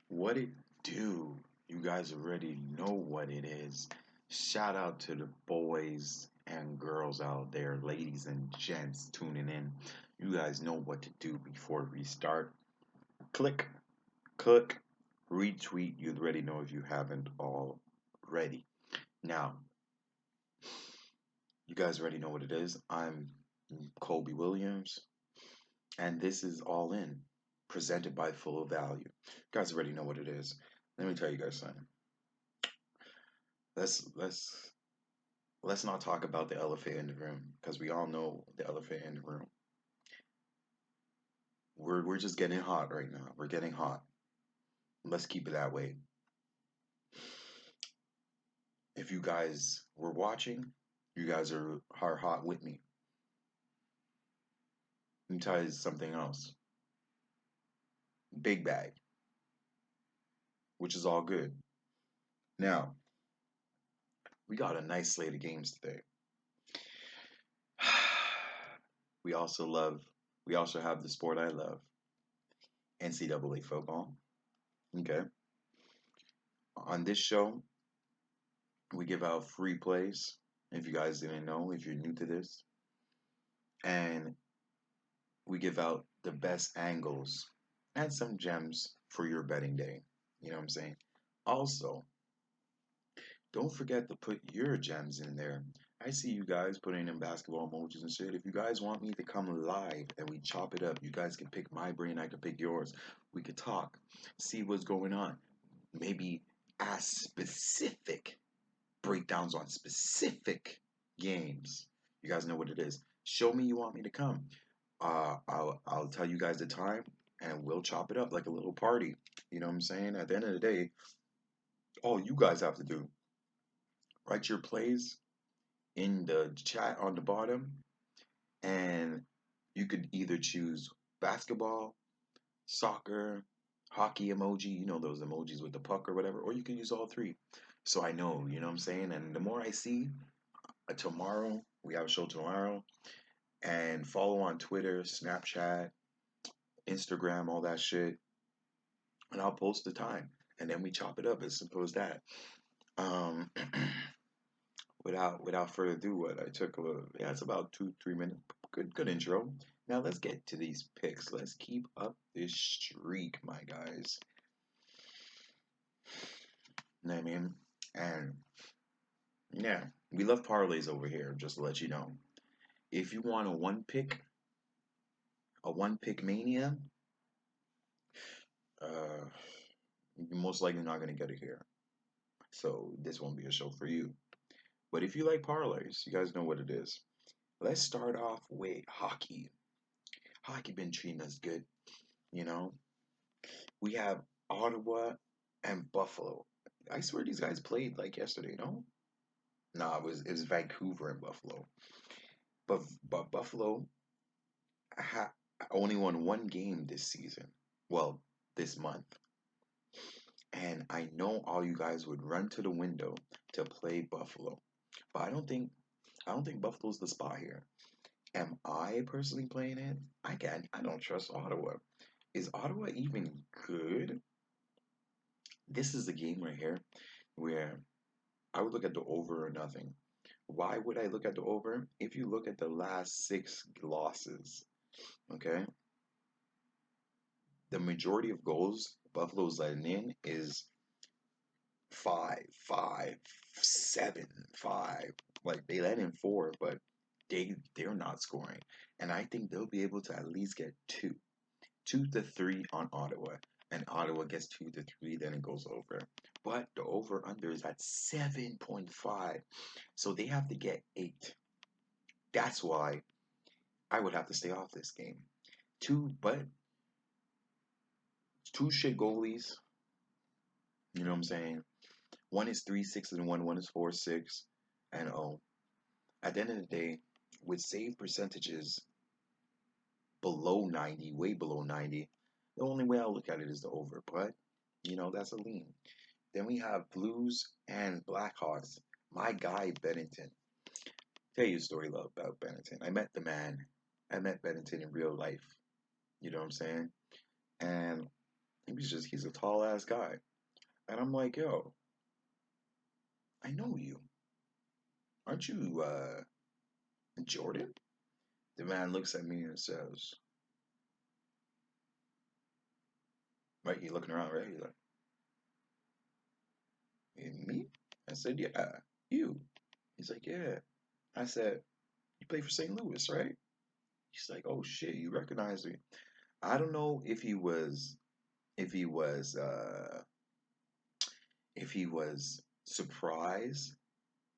What it do? You guys already know what it is. Shout out to the boys and girls out there, ladies and gents tuning in. You guys know what to do before we start. Click, click, retweet. You already know if you haven't already. Now, you guys already know what it is. I'm Colby Williams, and this is All In, presented by Full of Value. You guys already know what it is. Let me tell you guys something. Let's let's not talk about the elephant in the room because we all know the elephant in the room. We're just getting hot right now. We're getting hot. Let's keep it that way. If you guys were watching, you guys are hot with me. Let me tell you something else. Big bag, which is all good. Now, we got a nice slate of games today. We also love, we also have the sport I love, NCAA football. Okay. On this show, we give out free plays. If you guys didn't know, if you're new to this, and we give out the best angles and some gems for your betting day. You know what I'm saying? Also, don't forget to put your gems in there. I see you guys putting in basketball emojis and shit. If you guys want me to come live and we chop it up, you guys can pick my brain, I can pick yours. We could talk, see what's going on. Maybe ask specific breakdowns on specific games. You guys know what it is. Show me you want me to come. I'll tell you guys the time and we'll chop it up like a little party. You know what I'm saying? At the end of the day, all you guys have to do, write your plays in the chat on the bottom, and you could either choose basketball, soccer, hockey emoji, you know those emojis with the puck or whatever, or you can use all three. So I know, you know what I'm saying? And the more I see, tomorrow, we have a show tomorrow, and follow on Twitter, Snapchat, Instagram, all that shit, and I'll post the time, and then we chop it up. As simple as that. Um, without further ado, what I took a little, yeah, it's about 2 3 minutes. Good intro. Now let's get to these picks. Let's keep up this streak, my guys. You know what I mean? And yeah, we love parlays over here. Just to let you know, if you want a one pick mania, uh, you're most likely not gonna get it here. So this won't be a show for you. But if you like parlays, you guys know what it is. Let's start off with hockey. Hockey been treating us good, you know. We have Ottawa and Buffalo. I swear these guys played like yesterday, no? Nah, it was Vancouver and Buffalo. But Buffalo ha only won one game this season. Well, this month. And I know all you guys would run to the window to play Buffalo. But I don't think Buffalo's the spot here. Am I personally playing it? I don't trust Ottawa. Is Ottawa even good? This is the game right here where I would look at the over or nothing. Why would I look at the over? If you look at the last six losses, okay, the majority of goals Buffalo's letting in is five, five, 7, 5. Like they let in four, but they're not scoring. And I think they'll be able to at least get 2 to 3 on Ottawa. And Ottawa gets 2 to 3, then it goes over. But the over under is at 7.5. So they have to get 8. That's why I would have to stay off this game. But two shit goalies, you know what I'm saying? One is 3-6-1, one is 4-6-0. At the end of the day, with save percentages below 90, way below 90, the only way I look at it is the over. But, that's a lean. Then we have Blues and Blackhawks. My guy, Bennington. Tell you a story about Bennington. I met the man. I met Bennington in real life. You know what I'm saying? And he's a tall ass guy. And I'm like, yo, I know you. Aren't you Jordan? The man looks at me and says, right, he looking around, right? He's like, me? I said, yeah, you. He's like, yeah. I said, you play for St. Louis, right? He's like, oh shit, you recognize me. I don't know if he was uh if he was surprised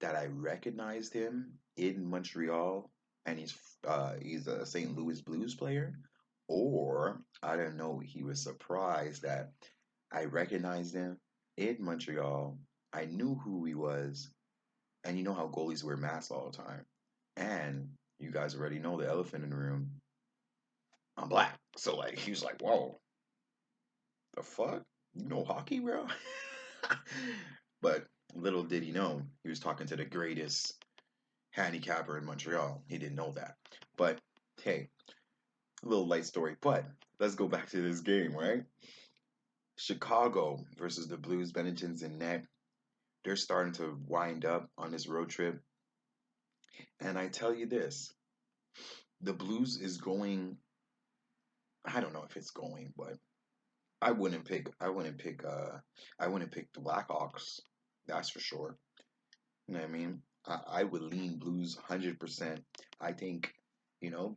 that I recognized him in Montreal and he's a St. Louis Blues player, or I don't know, he was surprised that I recognized him in Montreal. I knew who he was, and you know how goalies wear masks all the time. And you guys already know the elephant in the room. I'm black. So like he was like, whoa, the fuck? You know hockey, bro? But little did he know he was talking to the greatest handicapper in Montreal. He didn't know that. But hey, a little light story. But let's go back to this game, right? Chicago versus the Blues. Bennington's in net. They're starting to wind up on this road trip. And I tell you this, the Blues is going. I don't know if it's going, but I wouldn't pick the Blackhawks. That's for sure. You know what I mean? I would lean Blues 100%. I think,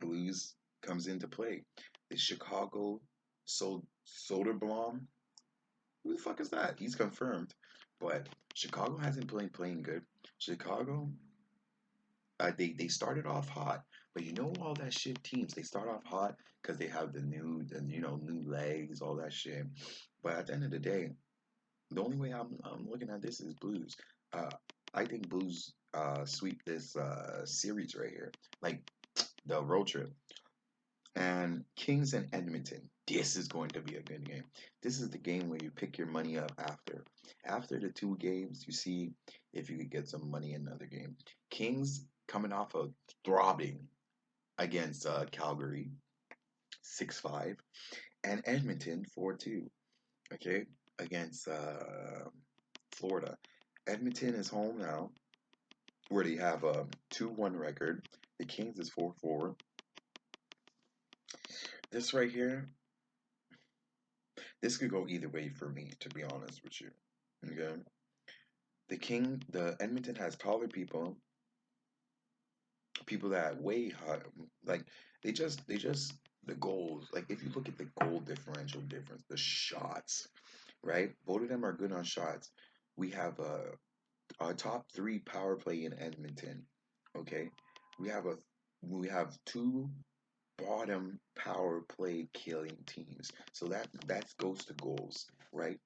Blues comes into play. The Chicago Soderblom. Who the fuck is that? He's confirmed. But Chicago hasn't been playing good. Chicago, they started off hot, but you know all that shit teams they start off hot because they have new legs, all that shit. But at the end of the day, the only way I'm looking at this is Blues. Uh, I think Blues sweep this series right here, like the road trip. And Kings and Edmonton. This is going to be a good game. This is the game where you pick your money up after the two games. You see if you could get some money in another game. Kings coming off of throbbing against Calgary 6-5, and Edmonton 4-2. Okay, against Florida. Edmonton is home now, where they have a 2-1 record. The Kings is 4-4. This right here, this could go either way for me, to be honest with you. Okay, the Edmonton has taller people that way high, like they just the goals. Like if you look at the goal differential difference, the shots, right? Both of them are good on shots. We have a top three power play in Edmonton. Okay, we have a we have two bottom power play killing teams. So that goes to goals, right?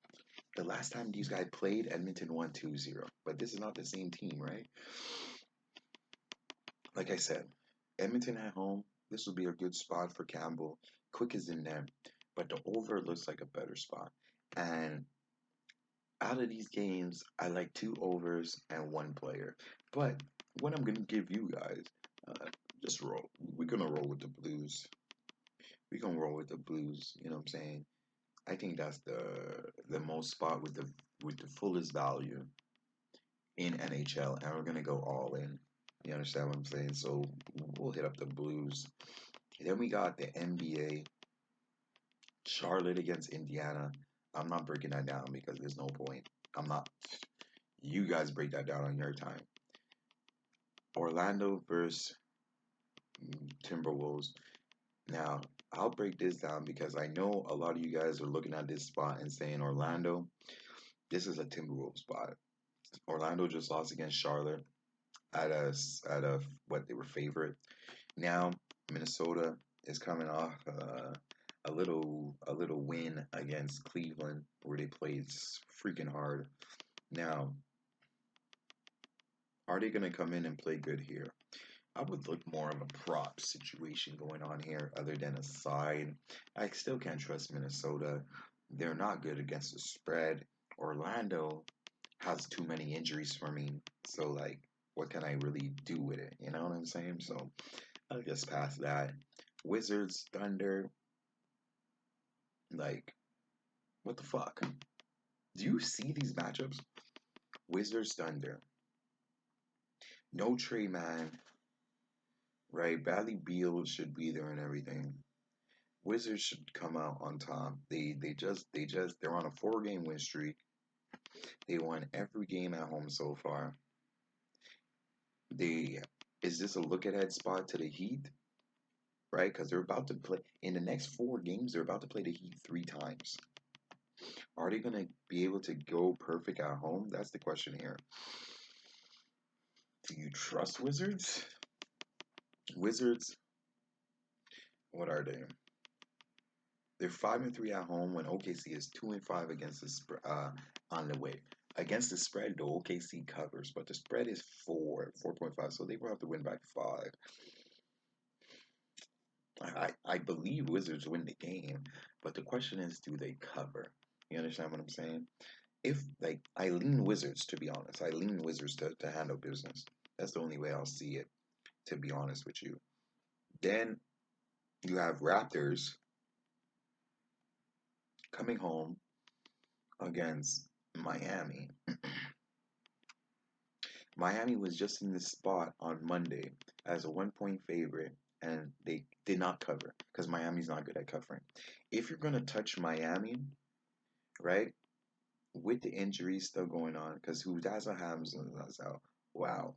The last time these guys played, Edmonton won 2-0. But this is not the same team, right? Like I said, Edmonton at home, this will be a good spot for Campbell. Quick is in there, but the over looks like a better spot. And out of these games, I like two overs and one player. But what I'm gonna give you guys, just roll. We're gonna roll with the Blues. We're gonna roll with the Blues. You know what I'm saying? I think that's the most spot with the fullest value in NHL, and we're gonna go all in. You understand what I'm saying? So we'll hit up the Blues. Then we got the NBA, Charlotte against Indiana. I'm not breaking that down because there's no point. I'm not. You guys break that down on your time. Orlando versus Timberwolves. Now, I'll break this down because I know a lot of you guys are looking at this spot and saying Orlando. This is a Timberwolves spot. Orlando just lost against Charlotte at a what they were favorite. Now Minnesota is coming off a little win against Cleveland where they played freaking hard. Now, are they gonna come in and play good here? I would look more of a prop situation going on here other than a side. I still can't trust Minnesota. They're not good against the spread. Orlando has too many injuries for me. So like what can I really do with it? You know what I'm saying? So I'll just pass that. Wizards, Thunder, like What the fuck? Do you see these matchups? Wizards Thunder. No Trey Man, right? Bradley Beal should be there and everything. Wizards should come out on top. They're on a 4-game win streak. They won every game at home so far. They is this a look ahead spot to the Heat? Right? Because they're about to play in the next 4 games, they're about to play the Heat 3 times. Are they gonna be able to go perfect at home? That's the question here. Do you trust Wizards? Wizards, what are they? They're 5-3 at home when OKC is 2-5 against the on the way. Against the spread, though, OKC covers, but the spread is 4.5, so they will have to win by 5. I believe Wizards win the game, but the question is, do they cover? You understand what I'm saying? If like I lean Wizards, to be honest, I lean Wizards to handle business. That's the only way I'll see it, to be honest with you. Then you have Raptors coming home against Miami. Miami was just in this spot on Monday as a 1-point favorite, and they did not cover because Miami's not good at covering. If you're gonna touch Miami, right, with the injuries still going on, because who doesn't have that's out. Wow.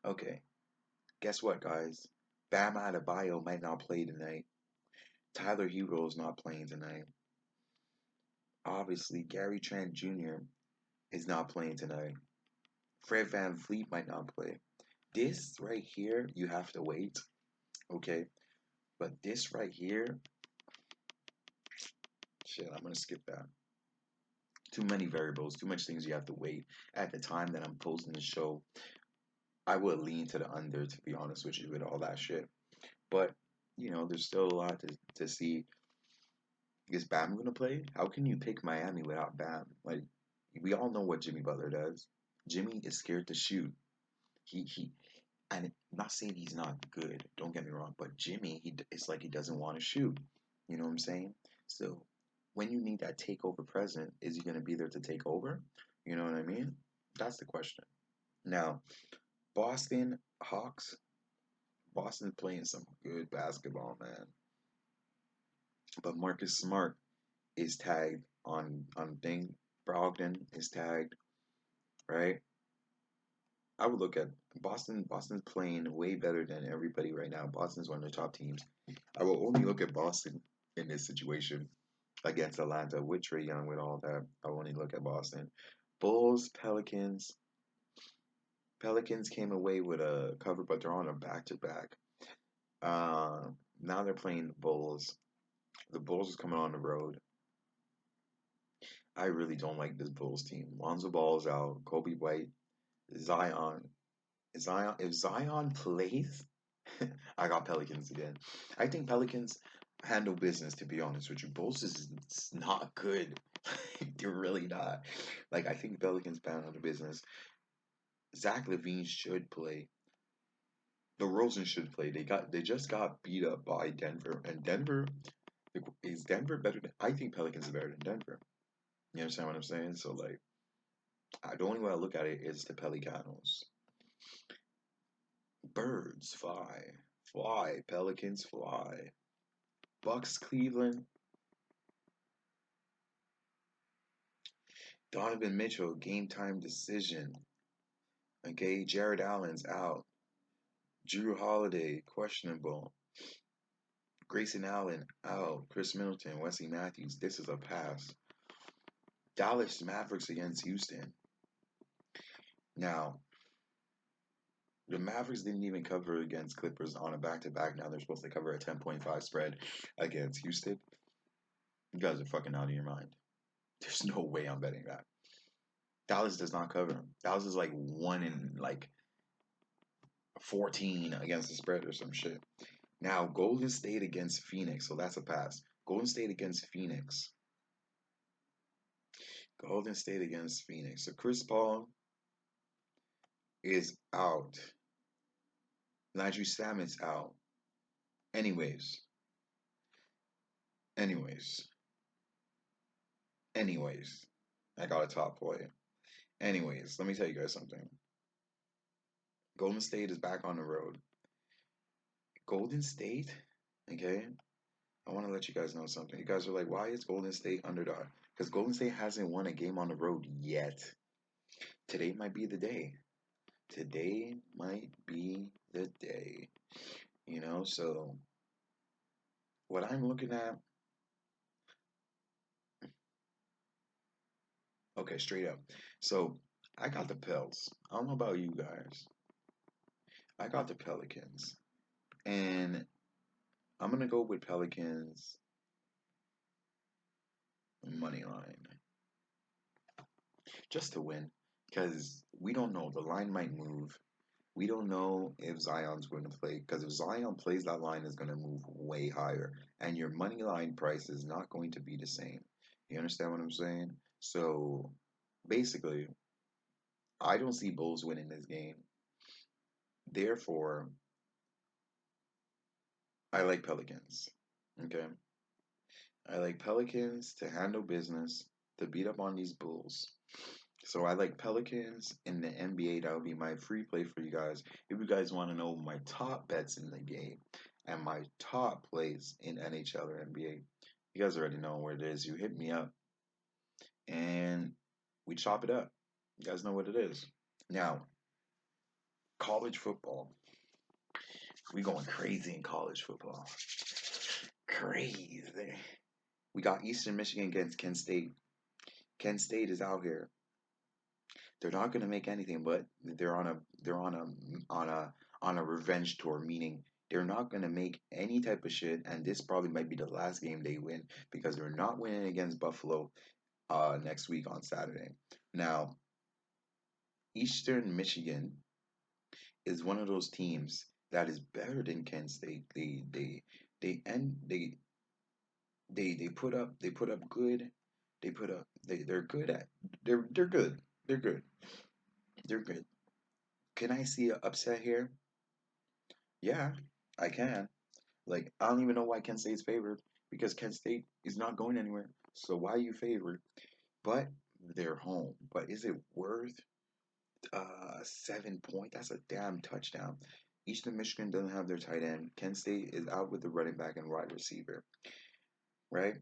Okay. Guess what, guys? Bam Adebayo might not play tonight. Tyler Hero is not playing tonight. Obviously, Gary Trent Jr. is not playing tonight. Fred VanVleet might not play. This right here, you have to wait, okay? But this right here, shit, I'm gonna skip that. Too many variables, too much things you have to wait. At the time that I'm posting the show, I would lean to the under, to be honest with you, with all that shit. But, there's still a lot to see. Is Bam gonna play? How can you pick Miami without Bam? Like, we all know what Jimmy Butler does. Jimmy is scared to shoot. He and I'm not saying he's not good. Don't get me wrong, but Jimmy, it's like he doesn't want to shoot. You know what I'm saying? So when you need that takeover present, is he gonna be there to take over? You know what I mean? That's the question. Now, Boston Hawks. Boston's playing some good basketball, man. But Marcus Smart is tagged on thing. Brogdon is tagged, right? I would look at Boston. Boston's playing way better than everybody right now. Boston's one of the top teams. I will only look at Boston in this situation against Atlanta with Trae Young, with all that. I will only look at Boston. Bulls, Pelicans. Pelicans came away with a cover, but they're on a back-to-back. Now they're playing the Bulls. The Bulls is coming on the road. I really don't like this Bulls team. Lonzo Ball is out. Kobe White, Zion. If Zion plays, I got Pelicans again. I think Pelicans handle business, to be honest with you. Bulls is not good. They're really not. Like, I think Pelicans handle the business. Zach LaVine should play. The Rosen should play. They just got beat up by Denver. And Denver, is Denver better than, I think Pelicans are better than Denver. You understand what I'm saying? So, like, the only way I look at it is the Pelicanos. Birds fly. Fly. Pelicans fly. Bucks Cleveland. Donovan Mitchell, game time decision. Okay, Jared Allen's out. Drew Holiday, questionable. Grayson Allen, out. Chris Middleton, Wesley Matthews, this is a pass. Dallas Mavericks against Houston. Now, the Mavericks didn't even cover against Clippers on a back-to-back. Now they're supposed to cover a 10.5 spread against Houston. You guys are fucking out of your mind. There's no way I'm betting that. Dallas does not cover. Dallas is like 1 in like 14 against the spread or some shit. Now, Golden State against Phoenix. So that's a pass. Golden State against Phoenix. Golden State against Phoenix. So Chris Paul is out. Landry Shamet's out. Anyways. Anyways, I got a top play. Anyways, let me tell you guys something. Golden State is back on the road. Golden State, okay? I want to let you guys know something. You guys are like, why is Golden State underdog? Because Golden State hasn't won a game on the road yet. Today might be the day. Today might be the day. You know, so what I'm looking at, okay, straight up. So I got the Pels. I don't know about you guys. I got the Pelicans. And I'm going to go with Pelicans money line just to win. Because we don't know. The line might move. We don't know if Zion's going to play. Because if Zion plays, that line is going to move way higher. And your money line price is not going to be the same. You understand what I'm saying? So basically, I don't see Bulls winning this game. Therefore, I like Pelicans. Okay? I like Pelicans to handle business, to beat up on these Bulls. So I like Pelicans in the NBA. That would be my free play for you guys. If you guys want to know my top bets in the game and my top plays in NHL or NBA, you guys already know where it is. You hit me up and we chop it up. You guys know what it is. Now, college football. We going crazy in college football. Crazy. We got Eastern Michigan against Kent State. Kent State is out here. They're not going to make anything, but they're on a revenge tour, meaning they're not going to make any type of shit, and this probably might be the last game they win because they're not winning against Buffalo next week on Saturday. Now, Eastern Michigan is one of those teams that is better than Kent State. They end they put up good. They're good at they're good. They're good. They're good. Can I see an upset here? Yeah, I can. Like, I don't even know why Kent State's favored because Kent State is not going anywhere. So why are you favored? But they're home. But is it worth 7 point? That's a damn touchdown. Eastern Michigan doesn't have their tight end. Kent State is out with the running back and wide receiver, right?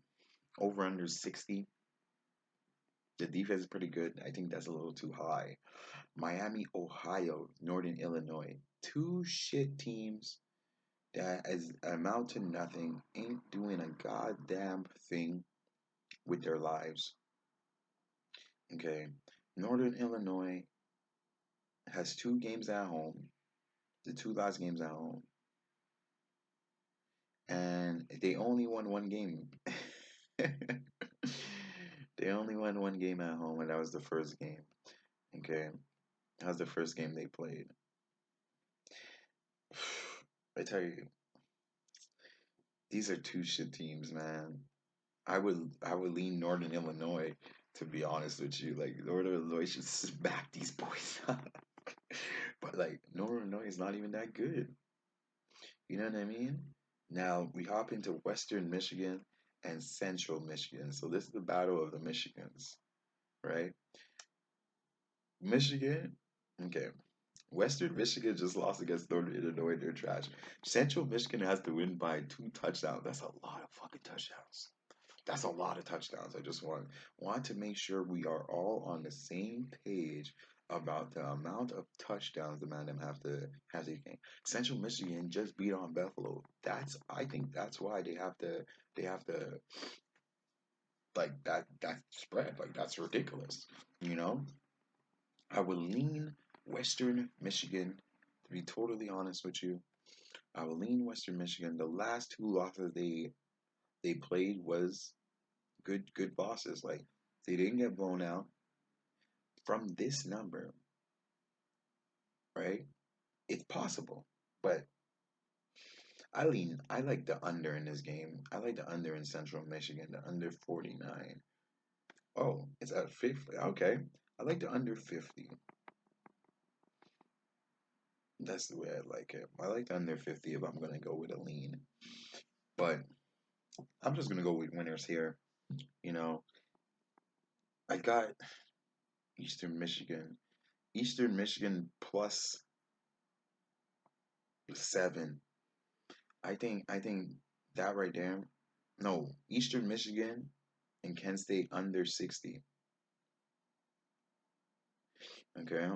Over under 60. The defense is pretty good. I think that's a little too high. Miami, Ohio, Northern Illinois. Two shit teams that is amount to nothing, ain't doing a goddamn thing with their lives. Okay. Northern Illinois has 2 games at home, the 2 last games at home, and they only won 1 game. They only won 1 game at home, and that was the first game. Okay. That was the first game they played. I tell you, these are two shit teams, man. I would lean Northern Illinois to be honest with you. Like Northern Illinois should smack these boys up. But like Northern Illinois is not even that good. You know what I mean? Now we hop into Western Michigan and Central Michigan. So this is the battle of the Michigans, right? Michigan, okay. Western Michigan just lost against Northern Illinois. They're trash. Central Michigan has to win by 2 touchdowns. That's a lot of fucking touchdowns. That's a lot of touchdowns. I just want to make sure we are all on the same page about the amount of touchdowns the man them have to gain. Central Michigan just beat on Buffalo. I think that's why they have to like that spread. Like that's ridiculous. You know? I would lean Western Michigan, to be totally honest with you. I would lean Western Michigan. The last 2 losses they played was good bosses. Like they didn't get blown out from this number, right? It's possible, but I like the under in this game. I like the under in Central Michigan, the under 49. Oh, it's at 50. Okay. I like the under 50. That's the way I like it. I like the under 50 if I'm going to go with a lean. But I'm just going to go with winners here. You know, I got Eastern Michigan. Eastern Michigan plus 7. I think that right there. No, Eastern Michigan and Kent State under 60. Okay.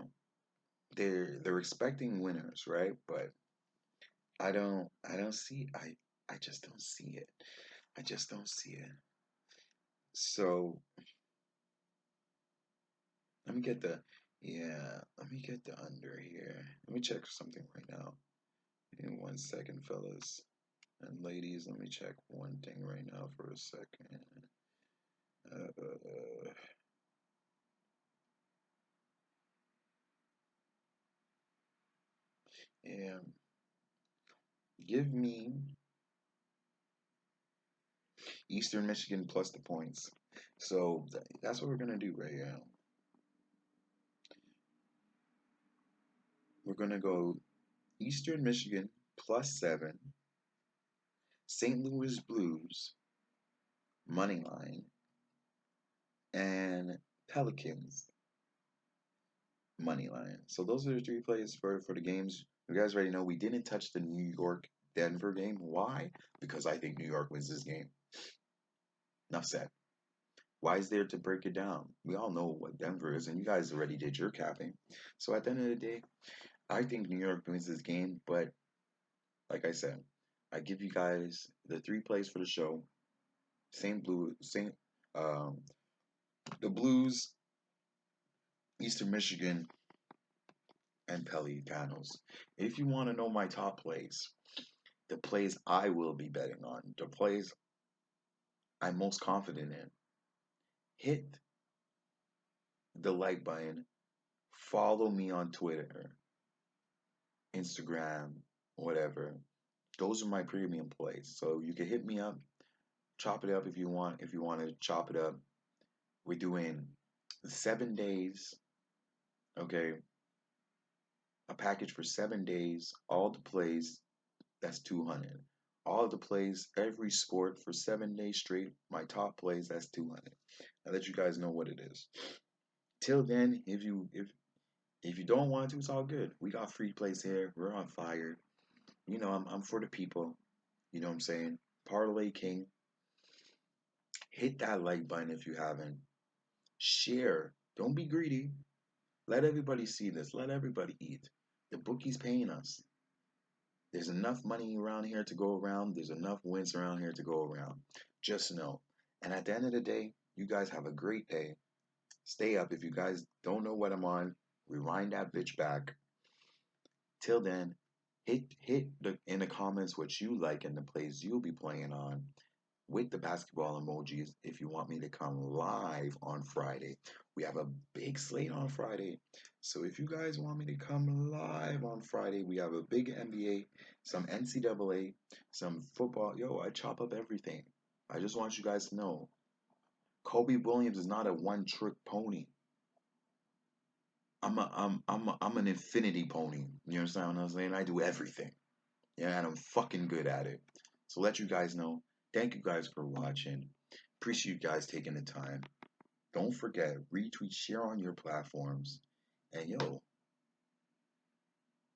They're expecting winners, right? But I don't see I just don't see it. I just don't see it. So let me get the yeah, let me get the under here. Let me check something right now. In 1 second, fellas and ladies. Let me check one thing right now for a second. Uh, yeah, give me Eastern Michigan plus the points. So that's what we're gonna do right now. We're gonna go Eastern Michigan plus 7, St. Louis Blues money line, and Pelicans money line. So those are the 3 plays for the games. You guys already know we didn't touch the New York Denver game. Why? Because I think New York wins this game. Enough said. Why is there to break it down? We all know what Denver is, and you guys already did your capping. So at the end of the day, I think New York wins this game, but like I said, I give you guys the 3 plays for the show. Um, the Blues, Eastern Michigan, and Pelicanos. If you want to know my top plays, the plays I will be betting on, the plays I'm most confident in, hit the like button, follow me on Twitter, Instagram, whatever. Those are my premium plays. So you can hit me up, chop it up if you want. If you want to chop it up, we're doing 7 days, okay? A package for 7 days, all the plays, that's 200. All the plays, every sport for 7 days straight, my top plays, that's 200. I let you guys know what it is. Till then, if you don't want to, it's all good. We got free plays here. We're on fire. You know, I'm for the people. You know what I'm saying? Parlay King. Hit that like button if you haven't. Share. Don't be greedy. Let everybody see this. Let everybody eat. The bookie's paying us. There's enough money around here to go around. There's enough wins around here to go around. Just know. And at the end of the day, you guys have a great day. Stay up. If you guys don't know what I'm on, rewind that bitch back. Till then, in the comments what you like and the plays you'll be playing on with the basketball emojis if you want me to come live on Friday. We have a big slate on Friday. So if you guys want me to come live on Friday, we have a big NBA, some NCAA, some football. Yo, I chop up everything. I just want you guys to know Kobe Williams is not a one-trick pony. I'm an infinity pony. You understand what I'm saying? I do everything. Yeah, and I'm fucking good at it. So let you guys know. Thank you guys for watching. Appreciate you guys taking the time. Don't forget, retweet, share on your platforms. And yo,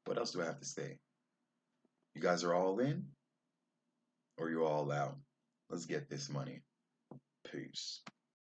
what else do I have to say? You guys are all in or you all out? Let's get this money. Peace.